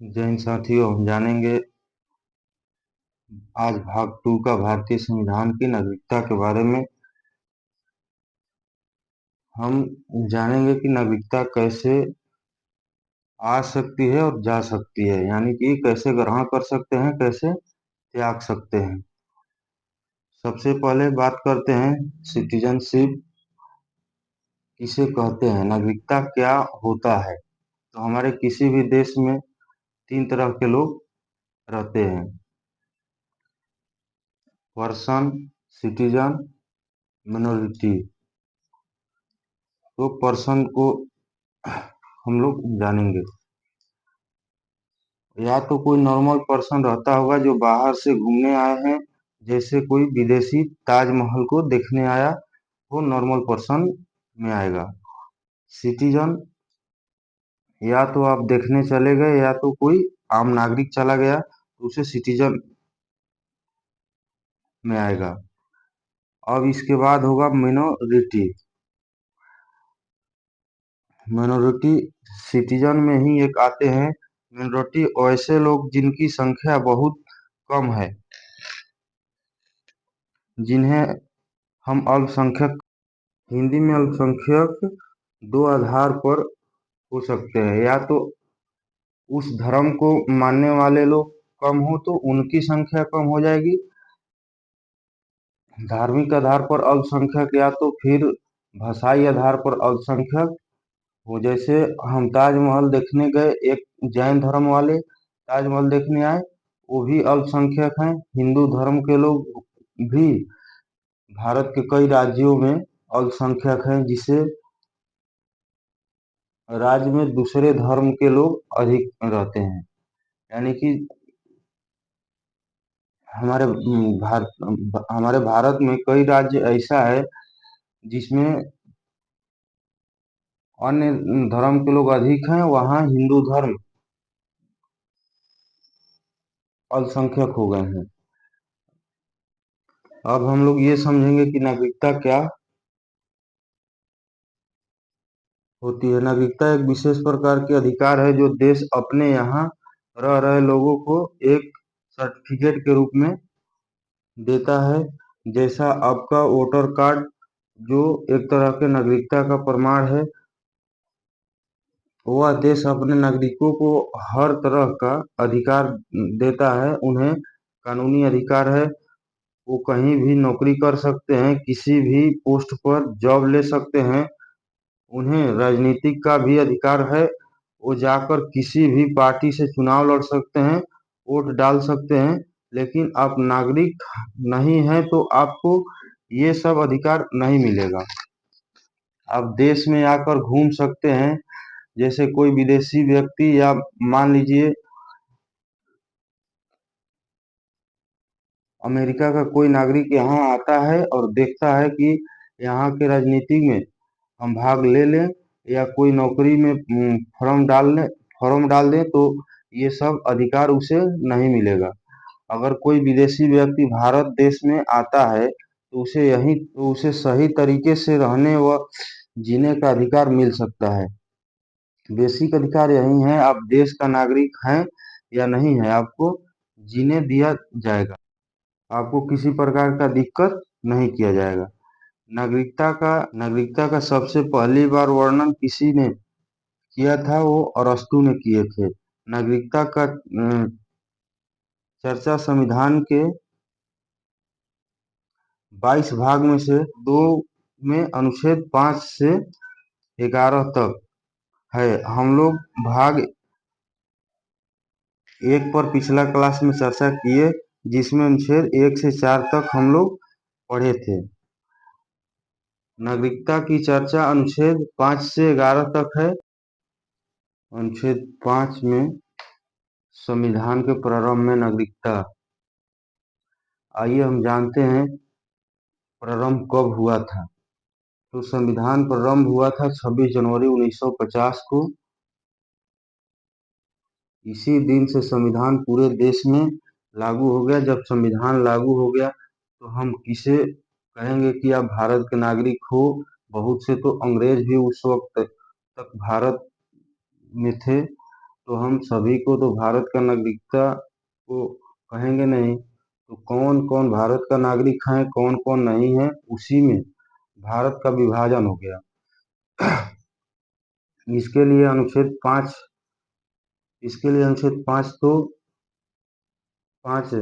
जय हिंद साथियों, हम जानेंगे आज भाग 2 का भारतीय संविधान की नागरिकता के बारे में। हम जानेंगे कि नागरिकता कैसे आ सकती है और जा सकती है, यानी कि कैसे ग्रहण कर सकते हैं, कैसे त्याग सकते हैं। सबसे पहले बात करते हैं सिटीजनशिप किसे कहते हैं, नागरिकता क्या होता है। तो हमारे किसी भी देश में 3 तरह के लोग रहते हैं: पर्सन, सिटीजन, मिनोरिटी। तो पर्सन को हम लोग जानेंगे। या तो कोई नॉर्मल पर्सन रहता होगा जो बाहर से घूमने आए हैं, जैसे कोई विदेशी ताजमहल को देखने आया, वो नॉर्मल पर्सन में आएगा। सिटीजन, या तो आप देखने चले गए या तो कोई आम नागरिक चला गया तो उसे सिटीजन में आएगा। अब इसके बाद होगा मिनोरिटी। मिनोरिटी सिटीजन में ही एक आते हैं। मिनोरिटी ऐसे लोग जिनकी संख्या बहुत कम है, जिन्हें हम अल्पसंख्यक, हिंदी में अल्पसंख्यक दो आधार पर हो सकते हैं। या तो उस धर्म को मानने वाले लोग कम हो तो उनकी संख्या कम हो जाएगी, धार्मिक आधार पर अल्पसंख्यक, या तो फिर भाषाई आधार पर अल्पसंख्यक हो। जैसे हम ताजमहल देखने गए, एक जैन धर्म वाले ताजमहल देखने आए, वो भी अल्पसंख्यक हैं। हिंदू धर्म के लोग भी भारत के कई राज्यों में अल्पसंख्यक हैं, जिसे राज्य में दूसरे धर्म के लोग अधिक रहते हैं। यानी कि हमारे हमारे भारत में कई राज्य ऐसा है जिसमें अन्य धर्म के लोग अधिक हैं, वहाँ हिंदू धर्म अल्पसंख्यक हो गए हैं। अब हम लोग ये समझेंगे कि नागरिकता क्या होती है। नागरिकता एक विशेष प्रकार के अधिकार है जो देश अपने यहाँ रह रहे लोगों को एक सर्टिफिकेट के रूप में देता है। जैसा आपका वोटर कार्ड जो एक तरह के नागरिकता का प्रमाण है, वह देश अपने नागरिकों को हर तरह का अधिकार देता है। उन्हें कानूनी अधिकार है, वो कहीं भी नौकरी कर सकते हैं, किसी भी पोस्ट पर जॉब ले सकते हैं। उन्हें राजनीतिक का भी अधिकार है, वो जाकर किसी भी पार्टी से चुनाव लड़ सकते हैं, वोट डाल सकते हैं। लेकिन आप नागरिक नहीं हैं तो आपको ये सब अधिकार नहीं मिलेगा। आप देश में आकर घूम सकते हैं, जैसे कोई विदेशी व्यक्ति, या मान लीजिए अमेरिका का कोई नागरिक यहाँ आता है और देखता है कि यहाँ के राजनीति में हम भाग ले लें या कोई नौकरी में फॉर्म डाल दें, तो ये सब अधिकार उसे नहीं मिलेगा। अगर कोई विदेशी व्यक्ति भारत देश में आता है तो उसे सही तरीके से रहने व जीने का अधिकार मिल सकता है। बेसिक अधिकार यही है, आप देश का नागरिक हैं या नहीं है, आपको जीने दिया जाएगा, आपको किसी प्रकार का दिक्कत नहीं किया जाएगा। नागरिकता का सबसे पहली बार वर्णन किसी ने किया था, वो अरस्तू ने किए थे। नागरिकता का चर्चा संविधान के 22 भाग में से 2 में अनुच्छेद 5 से 11 तक है। हम लोग भाग 1 पर पिछला क्लास में चर्चा किए, जिसमें अनुच्छेद 1 से 4 तक हम लोग पढ़े थे। नागरिकता की चर्चा अनुच्छेद 5 से 11 तक है। अनुच्छेद 5 में संविधान के प्रारंभ में नागरिकता, आइए हम जानते हैं प्रारंभ कब हुआ था। तो संविधान प्रारंभ हुआ था 26 जनवरी 1950 को। इसी दिन से संविधान पूरे देश में लागू हो गया। जब संविधान लागू हो गया तो हम किसे कहेंगे कि आप भारत के नागरिक हो। बहुत से तो अंग्रेज भी उस वक्त तक भारत में थे, तो हम सभी को तो भारत का नागरिकता को कहेंगे नहीं। तो कौन कौन भारत का नागरिक है, कौन कौन नहीं है, उसी में भारत का विभाजन हो गया। इसके लिए अनुच्छेद 5, इसके लिए अनुच्छेद 5 तो 5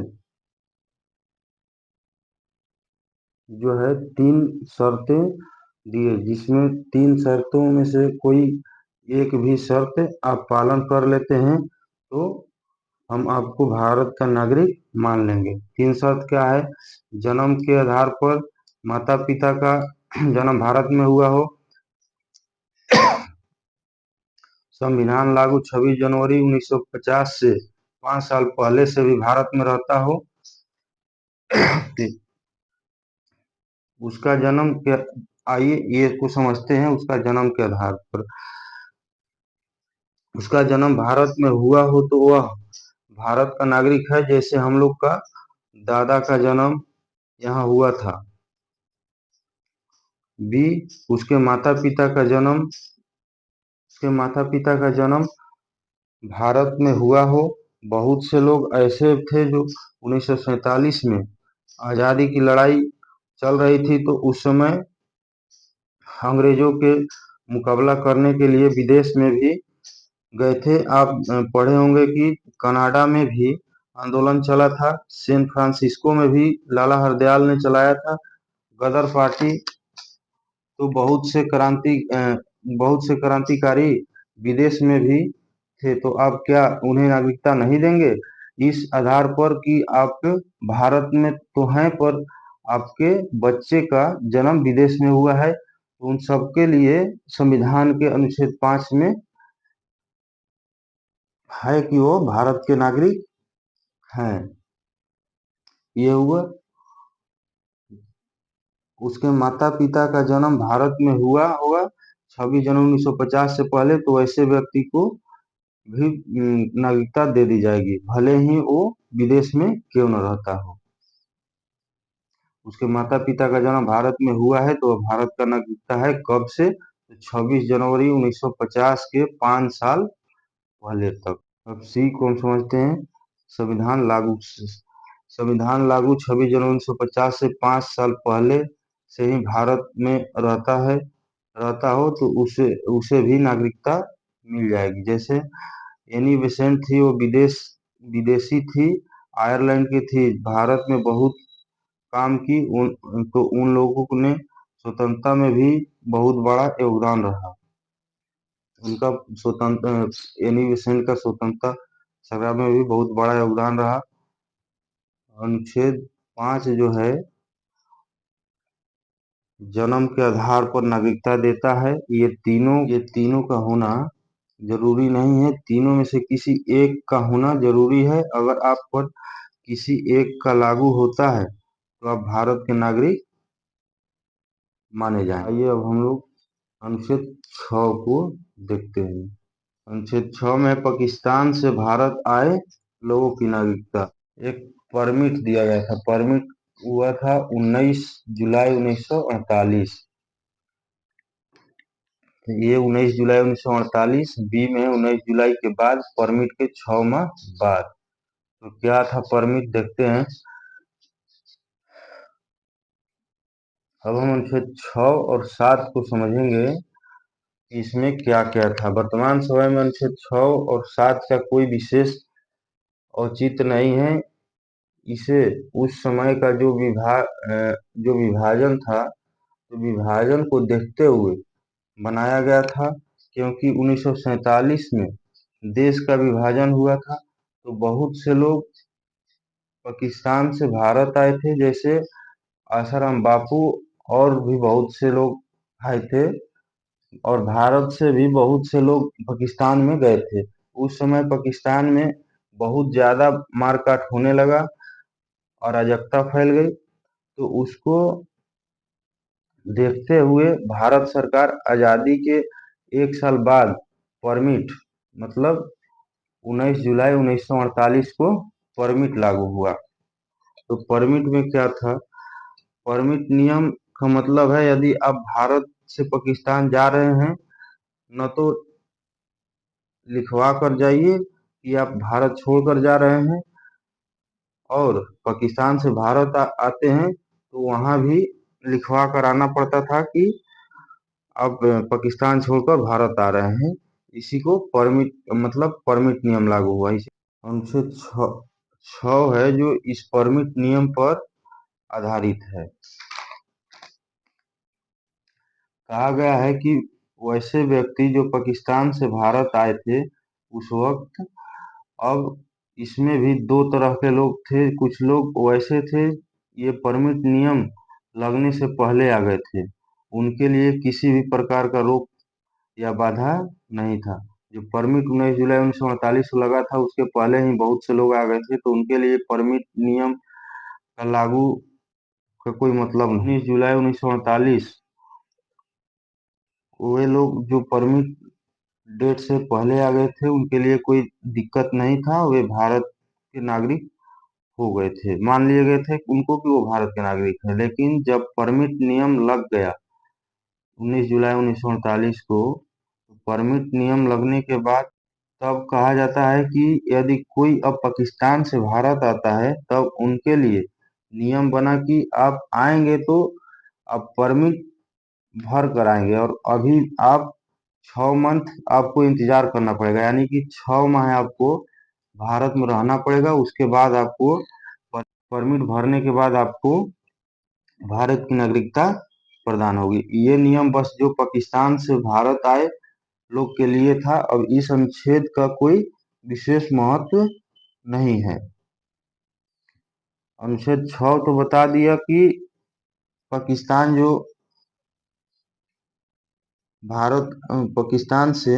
जो है 3 शर्तें दिए, जिसमें 3 शर्तों में से कोई एक भी शर्त आप पालन कर लेते हैं तो हम आपको भारत का नागरिक मान लेंगे। 3 शर्त क्या है? जन्म के आधार पर माता पिता का जन्म भारत में हुआ हो, संविधान लागू 26 जनवरी 1950 से 5 साल पहले से भी भारत में रहता हो, उसका जन्म के, आइए ये को समझते हैं। उसका जन्म के आधार पर उसका जन्म भारत में हुआ हो तो वह भारत का नागरिक है, जैसे हम लोग का दादा का जन्म यहाँ हुआ था। बी, उसके माता पिता का जन्म भारत में हुआ हो। बहुत से लोग ऐसे थे जो 1947 में आज़ादी की लड़ाई चल रही थी, तो उस समय अंग्रेजों के मुकाबला करने के लिए विदेश में भी गए थे। आप पढ़े होंगे कि कनाडा में भी आंदोलन चला था, सैन फ्रांसिस्को में भी लाला हरदयाल ने चलाया था। गदर पार्टी, तो बहुत से क्रांतिकारी विदेश में भी थे। तो आप क्या उन्हें नागरिकता नहीं देंगे? इस आधार पर कि आप भारत में तो हैं, पर आपके बच्चे का जन्म विदेश में हुआ है, तो उन सबके लिए संविधान के अनुच्छेद 5 में है कि वो भारत के नागरिक हैं। ये हुआ। उसके माता पिता का जन्म भारत में हुआ होगा 26 जनवरी 1950 से पहले, तो ऐसे व्यक्ति को भी नागरिकता दे दी जाएगी, भले ही वो विदेश में क्यों न रहता हो। उसके माता पिता का जन्म भारत में हुआ है तो भारत का नागरिकता है। कब से? तो 26 जनवरी 1950 के 5 साल पहले तक। अब सी को हम समझते हैं। संविधान लागू संविधान लागू 26 जनवरी 1950 से 5 साल पहले से ही भारत में रहता हो तो उसे उसे भी नागरिकता मिल जाएगी। जैसे एनी बेसेंट थी, वो विदेशी थी, आयरलैंड की थी, भारत में बहुत काम की, उन लोगों ने स्वतंत्रता में भी बहुत बड़ा योगदान रहा। उनका एनी बेसेंट का स्वतंत्रता संग्राम में भी बहुत बड़ा योगदान रहा। अनुच्छेद 5 जो है जन्म के आधार पर नागरिकता देता है। ये तीनों का होना जरूरी नहीं है, तीनों में से किसी एक का होना जरूरी है। अगर आप पर किसी एक का लागू होता है तो आप भारत के नागरिक माने जाएंगे। आइए अब हम लोग अनुच्छेद 6 को देखते हैं। अनुच्छेद 6 में पाकिस्तान से भारत आए लोगों की नागरिकता, एक परमिट दिया गया था। परमिट हुआ था 19 जुलाई 1948। ये 19 जुलाई 1948, बी में 19 जुलाई के बाद, परमिट के 6 माह बाद। तो क्या था परमिट, देखते हैं। अब हम अनुच्छेद 6 और 7 को समझेंगे कि इसमें क्या क्या था। वर्तमान समय में अनुच्छेद 6 और 7 का कोई विशेष औचित्य नहीं है। इसे उस समय का जो विभाजन था, तो विभाजन को देखते हुए बनाया गया था, क्योंकि 1947 में देश का विभाजन हुआ था, तो बहुत से लोग पाकिस्तान से भारत आए थे, जैसे आसाराम बापू, और भी बहुत से लोग आए थे, और भारत से भी बहुत से लोग पाकिस्तान में गए थे। उस समय पाकिस्तान में बहुत ज्यादा मारकाट होने लगा, अराजकता फैल गई। तो उसको देखते हुए भारत सरकार आजादी के 1 साल बाद परमिट, मतलब 19 जुलाई 1948 को परमिट लागू हुआ। तो परमिट में क्या था? परमिट नियम का मतलब है, यदि आप भारत से पाकिस्तान जा रहे हैं, न तो लिखवा कर जाइए कि आप भारत छोड़कर जा रहे हैं, और पाकिस्तान से भारत आते हैं तो वहां भी लिखवा कर आना पड़ता था कि आप पाकिस्तान छोड़कर भारत आ रहे हैं। इसी को परमिट, मतलब परमिट नियम लागू हुआ। इसी अनुच्छेद 6 है जो इस परमिट नियम पर आधारित है। कहा गया है कि वैसे व्यक्ति जो पाकिस्तान से भारत आए थे उस वक्त, अब इसमें भी दो तरह के लोग थे। कुछ लोग वैसे थे, ये परमिट नियम लगने से पहले आ गए थे, उनके लिए किसी भी प्रकार का रोक या बाधा नहीं था। जो परमिट 19 जुलाई 1948 को लगा था उसके पहले ही बहुत से लोग आ गए थे, तो उनके लिए परमिट नियम का लागू का कोई मतलब नहीं। 19 जुलाई 1948 वे लोग जो परमिट डेट से पहले आ गए थे उनके लिए कोई दिक्कत नहीं था, वे भारत के नागरिक हो गए थे, मान लिए गए थे उनको कि वो भारत के नागरिक हैं। लेकिन जब परमिट नियम लग गया 19 जुलाई 1948 को, तो परमिट नियम लगने के बाद तब कहा जाता है कि यदि कोई अब पाकिस्तान से भारत आता है तब उनके लिए नियम बना कि आप आएंगे तो आप परमिट भर कर आएंगे, और अभी आप 6 मंथ आपको इंतजार करना पड़ेगा, यानी कि 6 माह आपको भारत में रहना पड़ेगा। उसके बाद आपको परमिट भरने के बाद आपको भारत की नागरिकता प्रदान होगी। ये नियम बस जो पाकिस्तान से भारत आए लोग के लिए था। अब इस अनुच्छेद का कोई विशेष महत्व नहीं है। अनुच्छेद 6 तो बता दिया कि पाकिस्तान जो पाकिस्तान से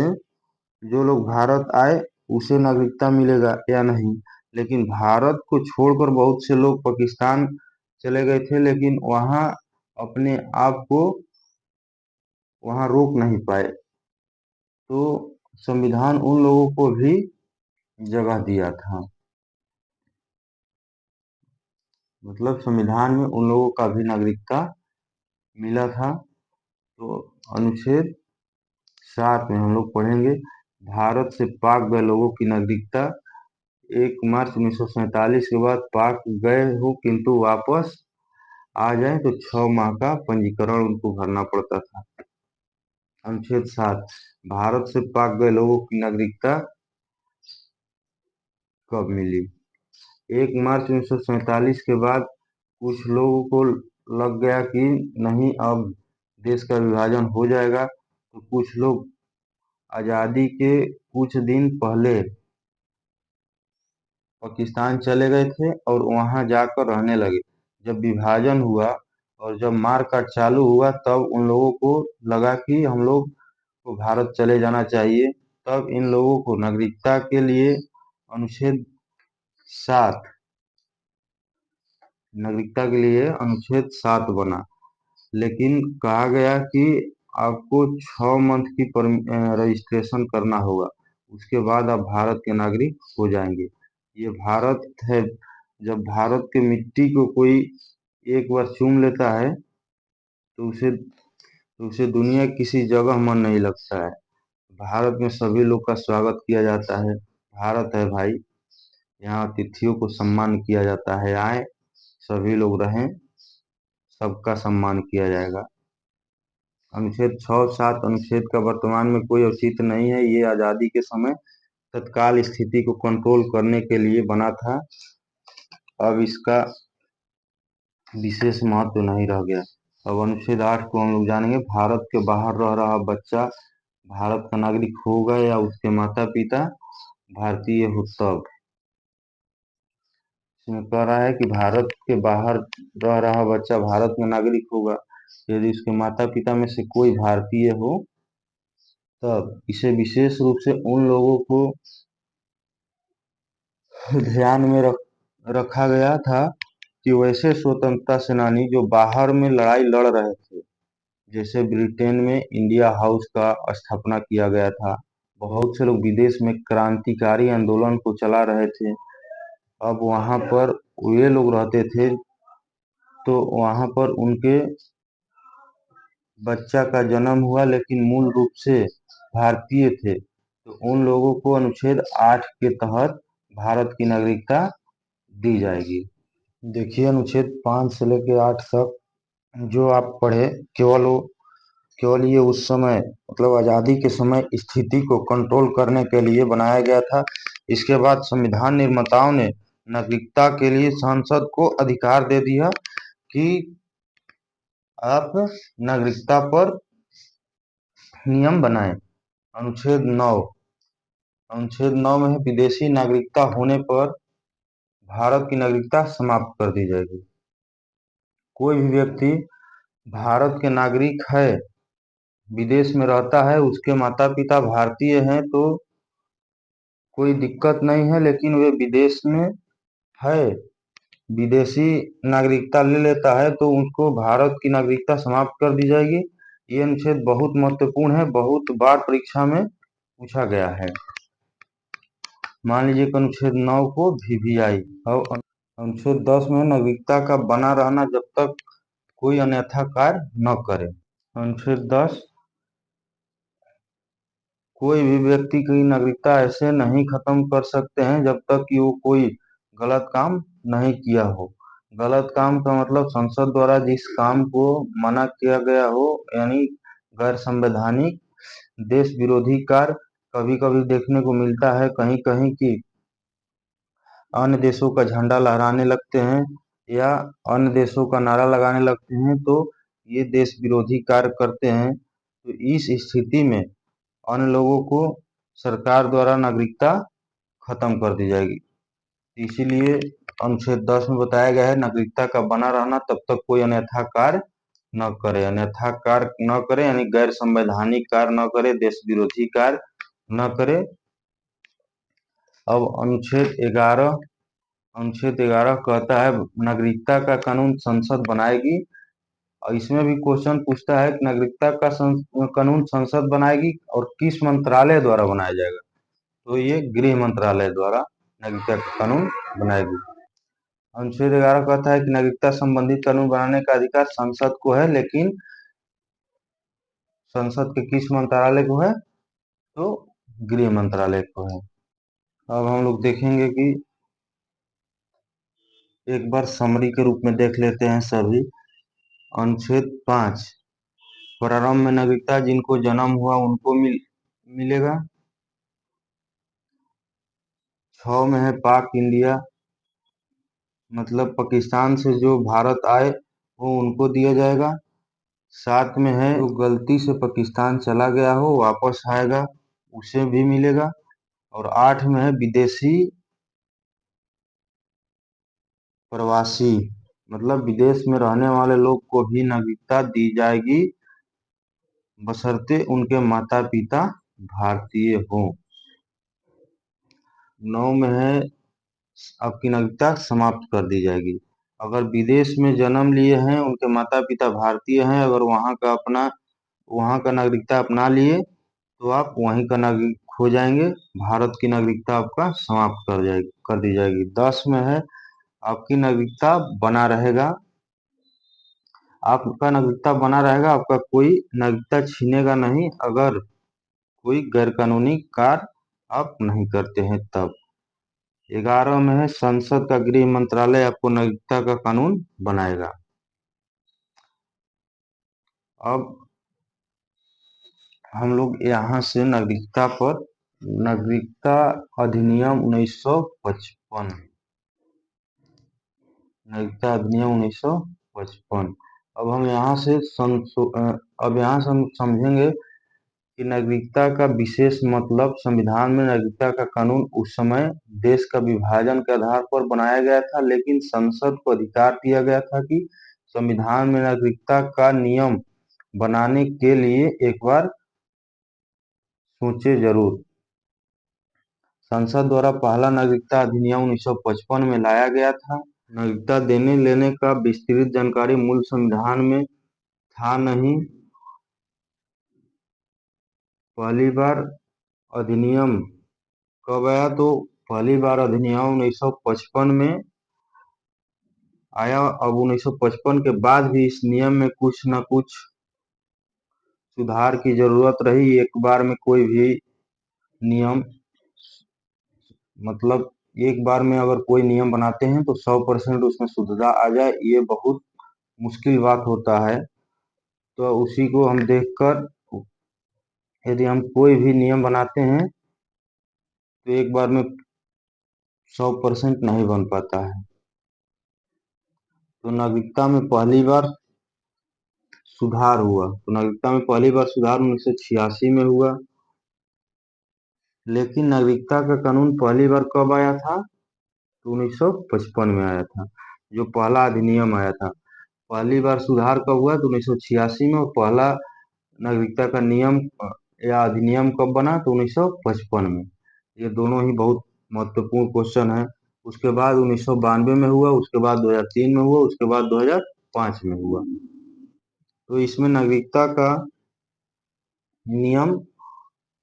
जो लोग भारत आए उसे नागरिकता मिलेगा या नहीं। लेकिन भारत को छोड़कर बहुत से लोग पाकिस्तान चले गए थे, लेकिन वहां अपने आप को वहां रोक नहीं पाए, तो संविधान उन लोगों को भी जगह दिया था। मतलब संविधान में उन लोगों का भी नागरिकता मिला था। तो अनुच्छेद 7 में हम लोग पढ़ेंगे, भारत से पाक गए लोगों की नागरिकता। 1 मार्च 1947 के बाद पाक गए हो किंतु वापस आ जाए तो 6 माह का पंजीकरण उनको भरना पड़ता था। अनुच्छेद 7, भारत से पाक गए लोगों की नागरिकता कब मिली। 1 मार्च 1947 के बाद कुछ लोगों को लग गया कि नहीं, अब देश का विभाजन हो जाएगा, तो कुछ लोग आज़ादी के कुछ दिन पहले पाकिस्तान चले गए थे और वहां जाकर रहने लगे। जब विभाजन हुआ और जब मारकाट चालू हुआ तब उन लोगों को लगा कि हम लोग को भारत चले जाना चाहिए। तब इन लोगों को नागरिकता के लिए अनुच्छेद 7 अनुच्छेद 7 बना। लेकिन कहा गया कि आपको 6 मंथ की रजिस्ट्रेशन करना होगा, उसके बाद आप भारत के नागरिक हो जाएंगे। ये भारत है, जब भारत की मिट्टी को कोई एक बार चूम लेता है तो उसे दुनिया की किसी जगह मन नहीं लगता है। भारत में सभी लोग का स्वागत किया जाता है। भारत है भाई, यहाँ अतिथियों को सम्मान किया जाता है। आए, सभी लोग रहें, सबका सम्मान किया जाएगा। अनुच्छेद 6-7 अनुच्छेद का वर्तमान में कोई औचित्य नहीं है। ये आज़ादी के समय तत्काल स्थिति को कंट्रोल करने के लिए बना था। अब इसका विशेष महत्व नहीं रह गया। अब अनुच्छेद 8 को हम लोग जानेंगे, भारत के बाहर रह रहा बच्चा भारत का नागरिक होगा या उसके माता पिता भारतीय हो तब। इसमें कह रहा है कि भारत के बाहर रह रहा बच्चा भारत में नागरिक होगा यदि उसके माता पिता में से कोई भारतीय हो तब। इसे विशेष रूप से उन लोगों को ध्यान में रखा गया था कि वैसे स्वतंत्रता सेनानी जो बाहर में लड़ाई लड़ रहे थे, जैसे ब्रिटेन में इंडिया हाउस का स्थापना किया गया था, बहुत से लोग विदेश में क्रांतिकारी आंदोलन को चला रहे थे। अब वहां पर वे लोग रहते थे, तो वहां पर उनके बच्चा का जन्म हुआ लेकिन मूल रूप से भारतीय थे, तो उन लोगों को अनुच्छेद 8 के तहत भारत की नागरिकता दी जाएगी। देखिए अनुच्छेद 5 से लेकर 8 तक जो आप पढ़े, केवल ये उस समय मतलब आज़ादी के समय स्थिति को कंट्रोल करने के लिए बनाया गया था। इसके बाद संविधान निर्माताओं ने नागरिकता के लिए संसद को अधिकार दे दिया कि आप नागरिकता पर नियम बनाएं। अनुच्छेद 9 में है विदेशी नागरिकता होने पर भारत की नागरिकता समाप्त कर दी जाएगी। कोई भी व्यक्ति भारत के नागरिक है, विदेश में रहता है, उसके माता पिता भारतीय हैं तो कोई दिक्कत नहीं है, लेकिन वे विदेश में है, विदेशी नागरिकता ले लेता है तो उसको भारत की नागरिकता समाप्त कर दी जाएगी। ये अनुच्छेद बहुत महत्वपूर्ण है, बहुत बार परीक्षा में पूछा गया है। मान लीजिए कि अनुच्छेद 9 को वीवीआई और अनुच्छेद 10 में नागरिकता का बना रहना जब तक कोई अन्यथा कार्य न करे। अनुच्छेद 10 कोई भी व्यक्ति की नागरिकता ऐसे नहीं खत्म कर सकते हैं जब तक कि वो कोई गलत काम नहीं किया हो। गलत काम का मतलब संसद द्वारा जिस काम को मना किया गया हो, यानी गैर संवैधानिक देश विरोधी कार्य। कभी कभी देखने को मिलता है कहीं कहीं कि अन्य देशों का झंडा लहराने लगते हैं या अन्य देशों का नारा लगाने लगते हैं, तो ये देश विरोधी कार्य करते हैं। तो इस स्थिति में अन्य लोगों को सरकार द्वारा नागरिकता खत्म कर दी जाएगी। इसीलिए अनुच्छेद 10 में बताया गया है नागरिकता का बना रहना तब तक कोई अन्यथा कार्य न करे। अन्यथा कार्य न करे यानी गैर संवैधानिक कार्य न करे, देश विरोधी कार्य न करे। अब अनुच्छेद 11 कहता है नागरिकता का कानून संसद बनाएगी। और इसमें भी क्वेश्चन पूछता है कि नागरिकता का कानून संसद बनाएगी और किस मंत्रालय द्वारा बनाया जाएगा। तो ये गृह मंत्रालय द्वारा नागरिकता का कानून बनाएगी। अनुच्छेद 11 कहता है कि नागरिकता संबंधी कानून बनाने का अधिकार संसद को है, लेकिन संसद के किस मंत्रालय को है? तो गृह मंत्रालय को है। अब हम लोग देखेंगे कि एक बार समरी के रूप में देख लेते हैं सभी। अनुच्छेद 5 प्रारंभ में नागरिकता जिनको जन्म हुआ उनको मिलेगा। 6 में है पाक इंडिया, मतलब पाकिस्तान से जो भारत आए वो उनको दिया जाएगा। 7 में है जो गलती से पाकिस्तान चला गया हो वापस आएगा, उसे भी मिलेगा। और 8 में है विदेशी प्रवासी, मतलब विदेश में रहने वाले लोग को भी नागरिकता दी जाएगी बशर्ते उनके माता पिता भारतीय हों। 9 में है आपकी नागरिकता समाप्त कर दी जाएगी अगर विदेश में जन्म लिए हैं, उनके माता पिता भारतीय हैं, अगर वहाँ का नागरिकता अपना लिए तो आप वहीं का नागरिक हो जाएंगे, भारत की नागरिकता आपका समाप्त कर दी जाएगी। 10 में है आपकी नागरिकता बना रहेगा, आपका नागरिकता बना रहेगा, आपका कोई नागरिकता छीनेगा नहीं अगर कोई गैरकानूनी कार्य आप नहीं करते हैं तब। 11 में है संसद का गृह मंत्रालय आपको नागरिकता का कानून बनाएगा। अब हम लोग यहाँ से नागरिकता अधिनियम 1955 नागरिकता अधिनियम 1955। अब हम यहाँ से हम समझेंगे कि नागरिकता का विशेष मतलब संविधान में नागरिकता का कानून उस समय देश का विभाजन के आधार पर बनाया गया था, लेकिन संसद को अधिकार दिया गया था कि संविधान में नागरिकता का नियम बनाने के लिए एक बार सोचे जरूर। संसद द्वारा पहला नागरिकता अधिनियम 1955 में लाया गया था। नागरिकता देने लेने का विस्तृत जानकारी मूल संविधान में था नहीं। पहली बार अधिनियम कब आया? तो पहली बार अधिनियम 1955 में आया। अब 1955 के बाद भी इस नियम में कुछ न कुछ सुधार की जरूरत रही। एक बार में कोई भी नियम, मतलब एक बार में अगर कोई नियम बनाते हैं तो 100% उसमें शुद्धता आ जाए, ये बहुत मुश्किल बात होता है। तो उसी को हम देखकर यदि हम कोई भी नियम बनाते हैं तो एक बार में 100% नहीं बन पाता है। तो नागरिकता में पहली बार सुधार हुआ, तो नागरिकता में पहली बार सुधार 1986 में हुआ। लेकिन नागरिकता का कानून पहली बार कब आया था? तो 1955 में आया था, जो पहला अधिनियम आया था। पहली बार सुधार कब हुआ? तो 1986 में। और पहला नागरिकता का नियम या अधिनियम कब बना? तो 1955 में। ये दोनों ही बहुत महत्वपूर्ण क्वेश्चन है। उसके बाद 1992 में हुआ, उसके बाद 2003 में हुआ, उसके बाद 2005 में हुआ। तो इसमें नागरिकता का नियम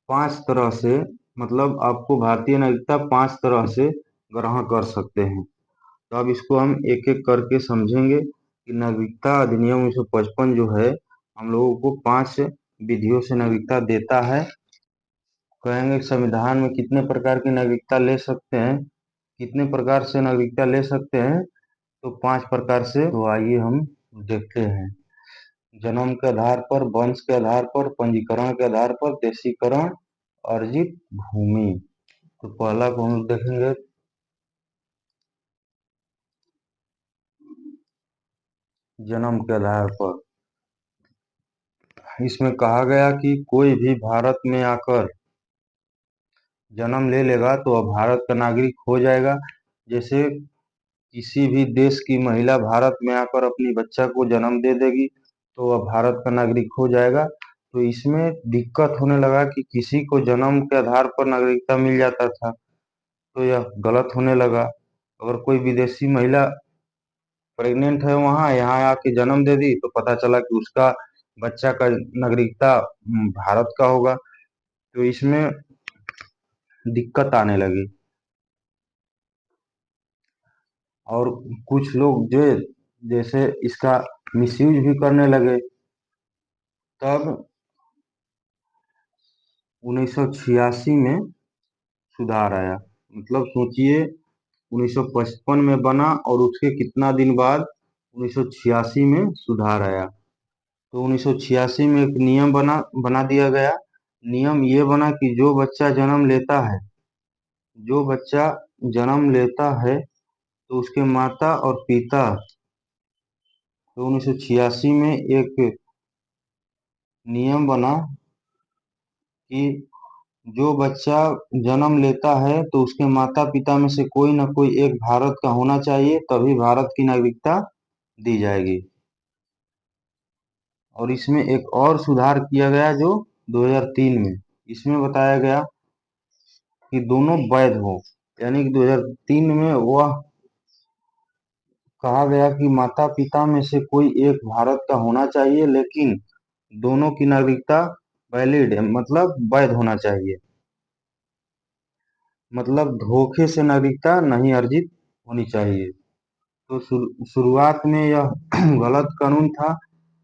5 तरह से, मतलब आपको भारतीय नागरिकता 5 तरह से ग्रहण कर सकते हैं। तो अब इसको हम एक एक करके समझेंगे कि नागरिकता अधिनियम 1955 जो है हम लोगों को 5 विधियों से नागरिकता देता है। कहेंगे संविधान में कितने प्रकार की नागरिकता ले सकते हैं, कितने प्रकार से नागरिकता ले सकते हैं? तो 5 प्रकार से। तो आइए हम देखते हैं। जन्म के आधार पर, वंश के आधार पर, पंजीकरण के आधार पर, देशीकरण, अर्जित भूमि। तो पहला को हम देखेंगे जन्म के आधार पर। इसमें कहा गया कि कोई भी भारत में आकर जन्म ले लेगा तो वह भारत का नागरिक हो जाएगा। जैसे किसी भी देश की महिला भारत में आकर अपनी बच्चा को जन्म दे देगी तो वह भारत का नागरिक हो जाएगा। तो इसमें दिक्कत होने लगा कि किसी को जन्म के आधार पर नागरिकता मिल जाता था, तो यह गलत होने लगा। अगर कोई विदेशी महिला प्रेग्नेंट है, वहां यहाँ आके जन्म दे दी, तो पता चला कि उसका बच्चा का नागरिकता भारत का होगा, तो इसमें दिक्कत आने लगी। और कुछ लोग जो जैसे इसका मिसयूज भी करने लगे। तब 1986 में सुधार आया। मतलब सोचिए, 1955 में बना और उसके कितना दिन बाद 1986 में सुधार आया। तो 1986 में एक नियम बना दिया गया। नियम ये बना कि जो बच्चा जन्म लेता है तो उसके माता और पिता। तो 1986 में एक नियम बना कि जो बच्चा जन्म लेता है तो उसके माता पिता में से कोई ना कोई एक भारत का होना चाहिए, तभी भारत की नागरिकता दी जाएगी। और इसमें एक और सुधार किया गया जो 2003 में। इसमें बताया गया कि दोनों वैध हो, यानी कि 2003 में वह कहा गया कि माता पिता में से कोई एक भारत का होना चाहिए, लेकिन दोनों की नागरिकता वैलिड है, मतलब वैध होना चाहिए। मतलब धोखे से नागरिकता नहीं अर्जित होनी चाहिए। तो शुरुआत में यह गलत कानून था।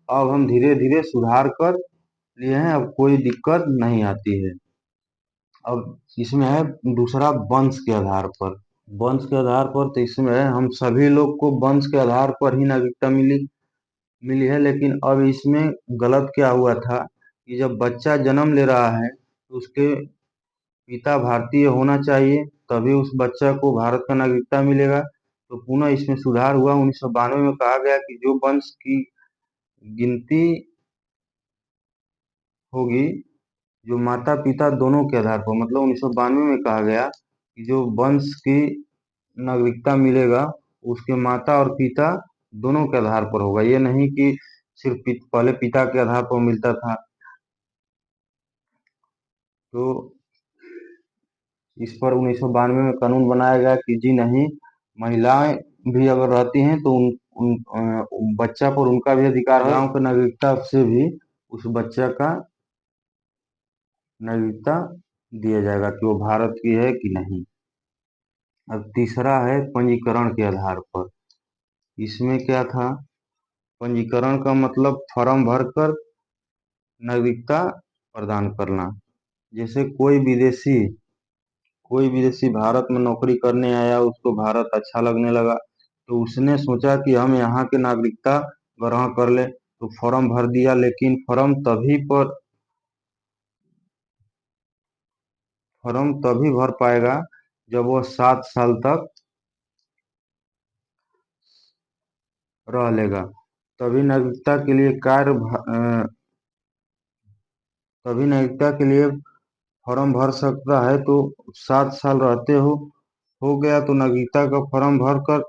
अब हम धीरे धीरे सुधार कर लिए हैं, अब कोई दिक्कत नहीं आती है। अब इसमें है दूसरा, वंश के आधार पर। वंश के आधार पर तो इसमें है हम सभी लोग को वंश के आधार पर ही नागरिकता मिली मिली है। लेकिन अब इसमें गलत क्या हुआ था कि जब बच्चा जन्म ले रहा है तो उसके पिता भारतीय होना चाहिए, तभी उस बच्चा को भारत का नागरिकता मिलेगा। तो पुनः इसमें सुधार हुआ। 1992 में कहा गया कि जो वंश की गिनती होगी, जो माता पिता दोनों के आधार पर, मतलब 1992 में कहा गया कि जो वंश की नागरिकता मिलेगा उसके माता और पिता दोनों के आधार पर होगा। ये नहीं कि सिर्फ पहले पिता के आधार पर मिलता था। तो इस पर 1992 में कानून बनाया गया कि जी नहीं, महिलाएं भी अगर रहती हैं तो बच्चा पर उनका भी अधिकार है। गांव की नागरिकता से भी उस बच्चा का नागरिकता दिया जाएगा कि वो भारत की है कि नहीं। अब तीसरा है पंजीकरण के आधार पर। इसमें क्या था? पंजीकरण का मतलब फॉर्म भरकर नागरिकता प्रदान करना। जैसे कोई विदेशी भारत में नौकरी करने आया, उसको भारत अच्छा लगने लगा, तो उसने सोचा कि हम यहाँ के नागरिकता ग्रहण कर ले, तो फॉर्म भर दिया। लेकिन फॉर्म तभी भर पाएगा जब वो 7 साल तक रह लेगा। तभी नागरिकता के लिए तभी नागरिकता के लिए फॉर्म भर सकता है। तो 7 साल रहते हो गया तो नागरिकता का फॉर्म भर कर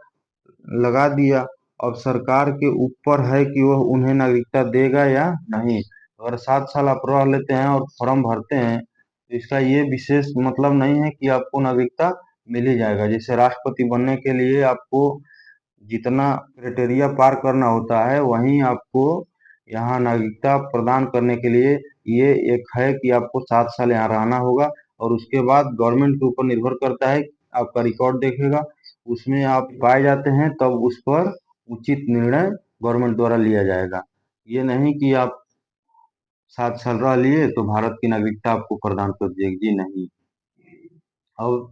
लगा दिया। अब सरकार के ऊपर है कि वह उन्हें नागरिकता देगा या नहीं। अगर 7 साल आप रह लेते हैं और फॉर्म भरते हैं, तो इसका ये विशेष मतलब नहीं है कि आपको नागरिकता मिल ही जाएगा। जैसे राष्ट्रपति बनने के लिए आपको जितना क्राइटेरिया पार करना होता है, वहीं आपको यहाँ नागरिकता प्रदान करने के लिए ये एक है कि आपको 7 साल यहाँ रहना होगा। और उसके बाद गवर्नमेंट के ऊपर निर्भर करता है, आपका रिकॉर्ड देखेगा, उसमें आप पाए जाते हैं तब उस पर उचित निर्णय गवर्नमेंट द्वारा लिया जाएगा। ये नहीं कि आप 7 साल रह लिए तो भारत की नागरिकता आपको प्रदान कर देगी, जी नहीं। और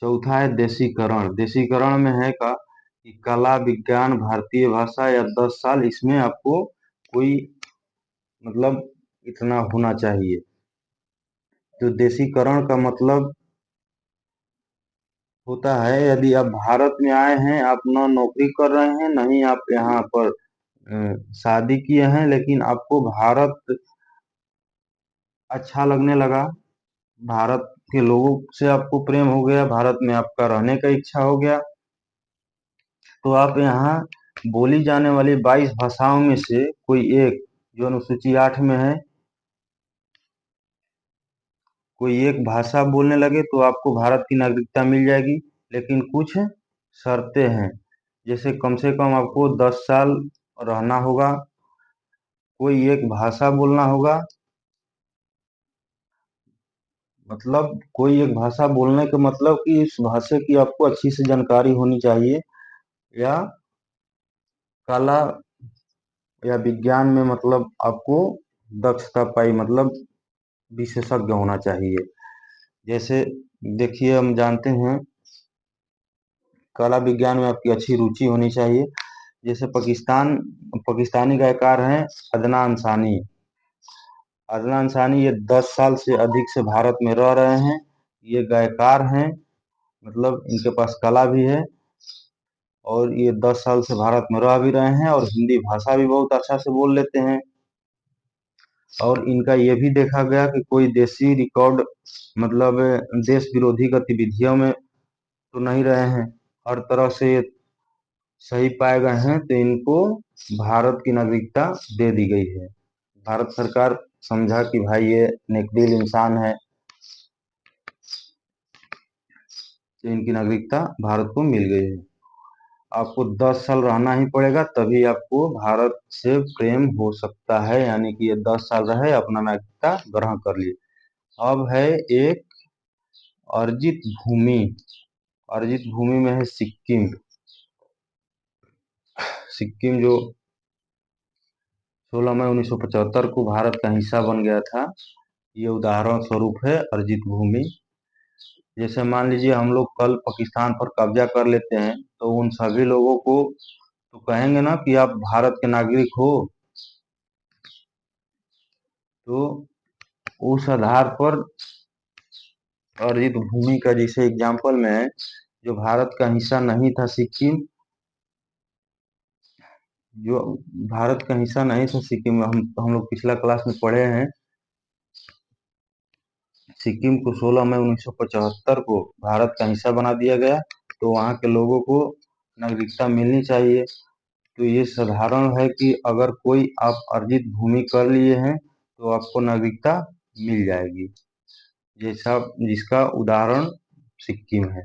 चौथा है देशीकरण। देशीकरण में है का कि कला, विज्ञान, भारतीय भाषा या 10 साल, इसमें आपको कोई मतलब इतना होना चाहिए। तो देशीकरण का मतलब होता है, यदि आप भारत में आए हैं, आप न नौकरी कर रहे हैं, न ही आप यहाँ पर शादी किए हैं, लेकिन आपको भारत अच्छा लगने लगा, भारत के लोगों से आपको प्रेम हो गया, भारत में आपका रहने का इच्छा हो गया, तो आप यहाँ बोली जाने वाली 22 भाषाओं में से कोई एक, जो अनुसूची 8 में है, कोई एक भाषा बोलने लगे तो आपको भारत की नागरिकता मिल जाएगी। लेकिन कुछ शर्तें हैं, जैसे कम से कम आपको 10 साल रहना होगा, कोई एक भाषा बोलना होगा, मतलब कोई एक भाषा बोलने का मतलब कि इस भाषा की आपको अच्छी से जानकारी होनी चाहिए, या कला या विज्ञान में मतलब आपको दक्षता पाई, मतलब विशेषज्ञ होना चाहिए। जैसे देखिए, हम जानते हैं कला विज्ञान में आपकी अच्छी रुचि होनी चाहिए। जैसे पाकिस्तानी गायकार हैं अदनान सानी। अदनान सानी ये 10 साल से अधिक से भारत में रह रहे हैं। ये गायकार हैं, मतलब इनके पास कला भी है, और ये 10 साल से भारत में रह भी रहे हैं और हिंदी भाषा भी बहुत अच्छा से बोल लेते हैं। और इनका ये भी देखा गया कि कोई देशी रिकॉर्ड, मतलब देश विरोधी गतिविधियों में तो नहीं रहे हैं, हर तरह से ये सही पाए गए हैं, तो इनको भारत की नागरिकता दे दी गई है। भारत सरकार समझा कि भाई ये नेकदिल इंसान है, तो इनकी नागरिकता भारत को मिल गई है। आपको 10 साल रहना ही पड़ेगा, तभी आपको भारत से प्रेम हो सकता है, यानी कि ये 10 साल रहे, अपना नागरिकता ग्रहण कर लिए। अब है एक अर्जित भूमि। अर्जित भूमि में है सिक्किम। सिक्किम जो 16 मई 1975 को भारत का हिस्सा बन गया था, ये उदाहरण स्वरूप है अर्जित भूमि। जैसे मान लीजिए हम लोग कल पाकिस्तान पर कब्जा कर लेते हैं, तो उन सभी लोगों को तो कहेंगे ना कि आप भारत के नागरिक हो, तो उस आधार पर अर्जित भूमि का जैसे एग्जाम्पल में है, जो भारत का हिस्सा नहीं था सिक्किम, जो भारत का हिस्सा नहीं था सिक्किम, हम लोग पिछला क्लास में पढ़े हैं, सिक्किम को 16 मई 1975 को भारत का हिस्सा बना दिया गया, तो वहाँ के लोगों को नागरिकता मिलनी चाहिए। तो ये साधारण है कि अगर कोई आप अर्जित भूमि कर लिए हैं तो आपको नागरिकता मिल जाएगी, जैसा जिसका उदाहरण सिक्किम है।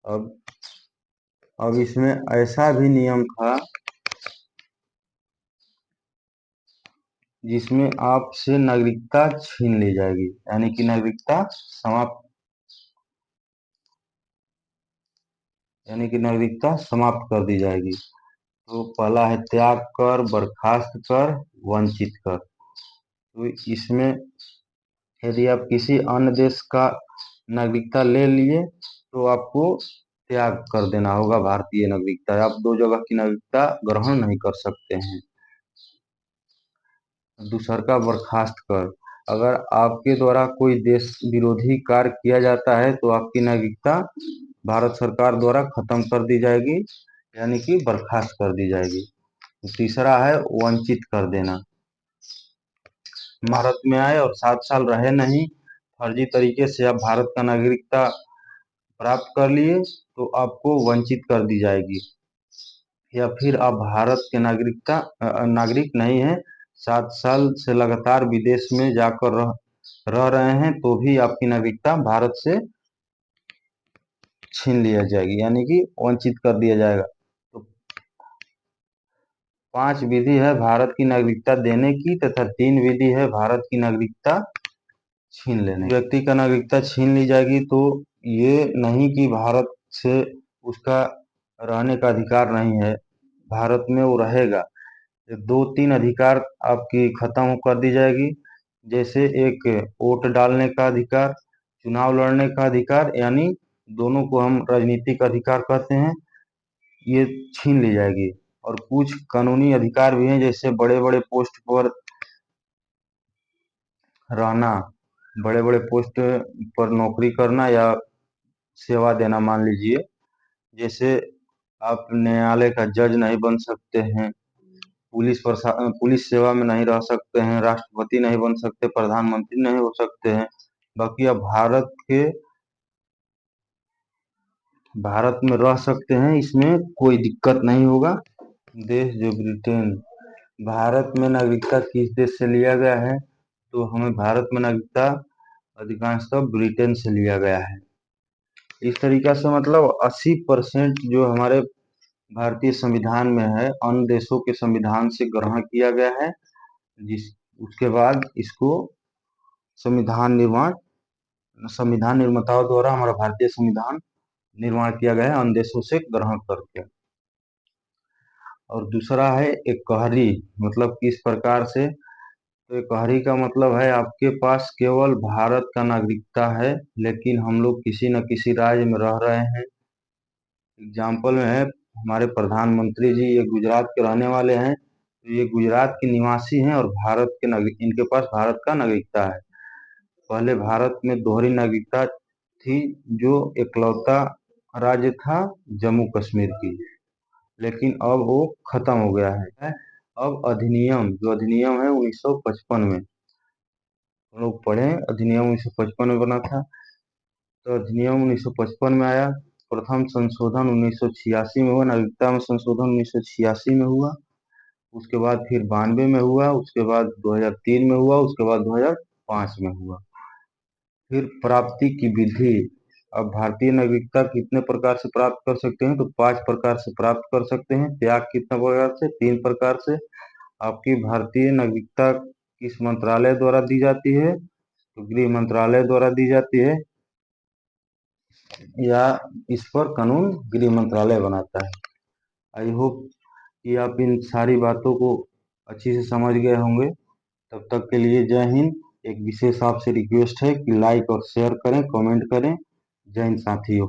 अब अब इसमें ऐसा भी नियम था जिसमें आपसे नागरिकता छीन ली जाएगी, यानी कि नागरिकता समाप्त कर दी जाएगी। तो पहला है त्याग कर, बर्खास्त कर, वंचित कर। तो इसमें यदि आप किसी अन्य देश का नागरिकता ले लिए तो आपको त्याग कर देना होगा भारतीय नागरिकता। आप दो जगह की नागरिकता ग्रहण नहीं कर सकते हैं। दूसरका बर्खास्त कर, अगर आपके द्वारा कोई देश विरोधी कार्य किया जाता है तो आपकी नागरिकता भारत सरकार द्वारा खत्म कर दी जाएगी, यानी कि बर्खास्त कर दी जाएगी। तीसरा है वंचित कर देना, भारत में आए और 7 साल रहे नहीं, फर्जी तरीके से आप भारत का नागरिकता प्राप्त कर लिए तो आपको वंचित कर दी जाएगी। या फिर आप भारत के नागरिक नहीं है, 7 साल से लगातार विदेश में जाकर रह रहे हैं तो भी आपकी नागरिकता भारत से छीन लिया जाएगी, यानी कि वंचित कर दिया जाएगा। तो 5 विधि है भारत की नागरिकता देने की तथा 3 विधि है भारत की नागरिकता छीन लेने। व्यक्ति का नागरिकता छीन ली जाएगी तो ये नहीं कि भारत से उसका रहने का अधिकार नहीं है, भारत में वो रहेगा। 2-3 अधिकार आपकी खत्म कर दी जाएगी, जैसे एक वोट डालने का अधिकार, चुनाव लड़ने का अधिकार, यानी दोनों को हम राजनीतिक अधिकार कहते हैं, ये छीन ली जाएगी। और कुछ कानूनी अधिकार भी हैं, जैसे बड़े बड़े पोस्ट पर रहना, बड़े बड़े पोस्ट पर नौकरी करना या सेवा देना। मान लीजिए जैसे आप न्यायालय का जज नहीं बन सकते हैं, पुलिस सेवा में नहीं रह सकते हैं, राष्ट्रपति नहीं बन सकते, प्रधानमंत्री नहीं हो सकते हैं। बाकी आप भारत में रह सकते हैं, इसमें कोई दिक्कत नहीं होगा। देश जो ब्रिटेन, भारत में नागरिकता किस देश से लिया गया है, तो हमें भारत में नागरिकता अधिकांशतः ब्रिटेन से लिया गया है। इस तरीका से मतलब 80% जो हमारे भारतीय संविधान में है अन्य देशों के संविधान से ग्रहण किया गया है, उसके बाद इसको संविधान निर्माताओं द्वारा हमारा भारतीय संविधान निर्माण किया गया है अन्य देशों से ग्रहण करके। और दूसरा है एकहरी, मतलब किस प्रकार से, तो एकहरी का मतलब है आपके पास केवल भारत का नागरिकता है लेकिन हम लोग किसी न किसी राज्य में रह रहे हैं। एग्जाम्पल में है हमारे प्रधानमंत्री जी, ये गुजरात के रहने वाले हैं, तो ये गुजरात के निवासी हैं और भारत के नागरिक, इनके पास भारत का नागरिकता है। पहले भारत में दोहरी नागरिकता थी, जो इकलौता राज्य था जम्मू कश्मीर की, लेकिन अब वो खत्म हो गया है। अब जो अधिनियम है 1955 में, हम लोग पढ़े, अधिनियम 1955 में बना था। तो अधिनियम 1955 में आया, प्रथम संशोधन 1986 में हुआ, नागरिकता में संशोधन 1986 में हुआ, उसके बाद फिर 92 में हुआ, उसके बाद 2003 में हुआ, उसके बाद 2005 में हुआ। फिर प्राप्ति की विधि, अब भारतीय नागरिकता कितने प्रकार से प्राप्त कर सकते हैं, तो 5 प्रकार से प्राप्त कर सकते हैं। त्याग कितने प्रकार से, 3 प्रकार से। आपकी भारतीय नागरिकता किस मंत्रालय द्वारा दी जाती है, तो गृह मंत्रालय द्वारा दी जाती है, या इस पर कानून गृह मंत्रालय बनाता है। आई होप कि आप इन सारी बातों को अच्छी से समझ गए होंगे। तब तक के लिए जय हिंद। एक विशेष आपसे रिक्वेस्ट है कि लाइक और शेयर करें, कमेंट करें। जय हिंद साथियों।